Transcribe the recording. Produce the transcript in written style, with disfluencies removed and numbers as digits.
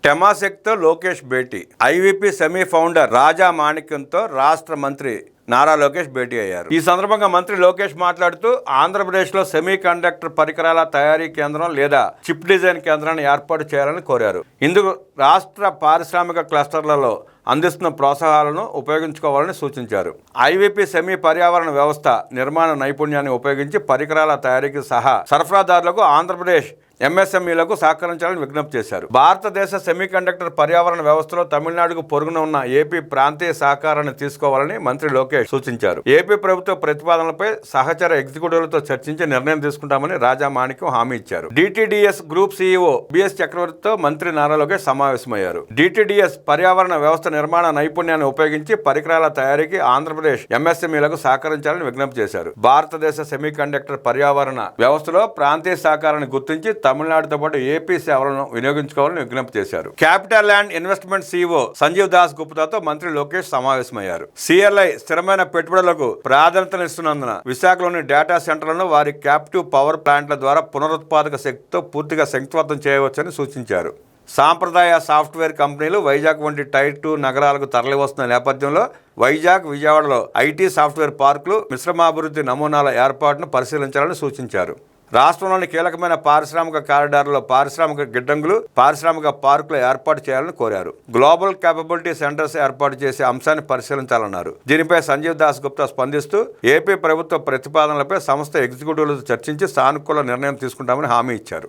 టెమాసెక్తో లోకేష్ భేటీ. IVP semi founder రాజా మాణిక్యంతో రాష్ట్ర మంత్రి నారా లోకేష్ భేటీ అయ్యారు. ఈ సందర్భంగా మంత్రి లోకేష్ మాట్లాడుతూ ఆంధ్రప్రదేశ్లో సెమీ కండక్టర్ పరికరాల తయారీ కేంద్రం లేదా చిప్ డిజైన్ కేంద్రాన్ని ఏర్పాటు చేయాలని కోరారు. ఇందుకు రాష్ట్ర పారిశ్రామిక క్లస్టర్లలో అందిస్తున్న ప్రోత్సాహాలను ఉపయోగించుకోవాలని సూచించారు. ఐవీపీ సెమీ పర్యావరణ వ్యవస్థ నిర్మాణ నైపుణ్యాన్ని ఉపయోగించి పరికరాల తయారీకి సహా సరఫరాదారులకు ఆంధ్రప్రదేశ్ ఎంఎస్ఎంఈలకు సహకరించాలని విజ్ఞప్తి చేశారు. భారతదేశ సెమీకండక్టర్ పర్యావరణ వ్యవస్థలో తమిళనాడుకు పొరుగున ఉన్న ఏపీ ప్రాంతీయ సహకారాన్ని తీసుకోవాలని మంత్రి లోకేష్ సూచించారు. ఏపీ ప్రభుత్వ ప్రతిపాదనలపై సహచర ఎగ్జిక్యూటివ్లతో చర్చించి నిర్ణయం తీసుకుంటామని రాజా మాణిక్యం హామీ ఇచ్చారు. డిటిడిఎస్ గ్రూప్ సీఈఓ బిఎస్ చక్రవర్తితో మంత్రి నారా లోకేష్ సమావేశమయ్యారు. డిటిడిఎస్ పర్యావరణ వ్యవస్థ నిర్మాణ నైపుణ్యాన్ని ఉపయోగించి పరికరాల తయారీకి ఆంధ్రప్రదేశ్ ఎంఎస్ఎంఈలకు సహకరించాలని విజ్ఞప్తి చేశారు. భారతదేశ సెమీకండక్టర్ పర్యావరణ వ్యవస్థలో ప్రాంతీయ సహకారాన్ని గుర్తించి తమిళనాడుతో పాటు ఏపీ సేవలను వినియోగించుకోవాలని విజ్ఞప్తి చేశారు. Capital land investment CEO Sanjeev Das గుప్తాతో మంత్రి లోకేష్ సమావేశమయ్యారు. సిఎల్ఐ స్థిరమైన పెట్టుబడులకు ప్రాధాన్యతనిస్తున్నందున విశాఖలోని డేటా సెంటర్లను వారి క్యాప్టివ్ పవర్ ప్లాంట్ల ద్వారా పునరుత్పాదక శక్తితో పూర్తిగా శక్తివంతం చేయవచ్చని సూచించారు. సాంప్రదాయ సాఫ్ట్వేర్ కంపెనీలు వైజాగ్ వంటి టైర్ 2 నగరాలకు తరలివస్తున్న నేపథ్యంలో వైజాగ్, విజయవాడలో ఐటీ సాఫ్ట్వేర్ పార్కులు, మిశ్రమాభివృద్ధి నమూనాల ఏర్పాటును పరిశీలించాలని సూచించారు. రాష్ట్రంలోని కీలకమైన పారిశ్రామిక కారిడార్లలో పారిశ్రామిక గిడ్డంగులు, పారిశ్రామిక పార్కులు ఏర్పాటు చేయాలని కోరారు. గ్లోబల్ కేపబిలిటీ సెంటర్స్ ఏర్పాటు చేసే అంశాన్ని పరిశీలించాలన్నారు. దీనిపై సంజీవ్ దాస్ గుప్తా స్పందిస్తూ ఏపీ ప్రభుత్వ ప్రతిపాదనలపై సంస్థ ఎగ్జిక్యూటివ్లతో చర్చించి సానుకూల నిర్ణయం తీసుకుంటామని హామీ ఇచ్చారు.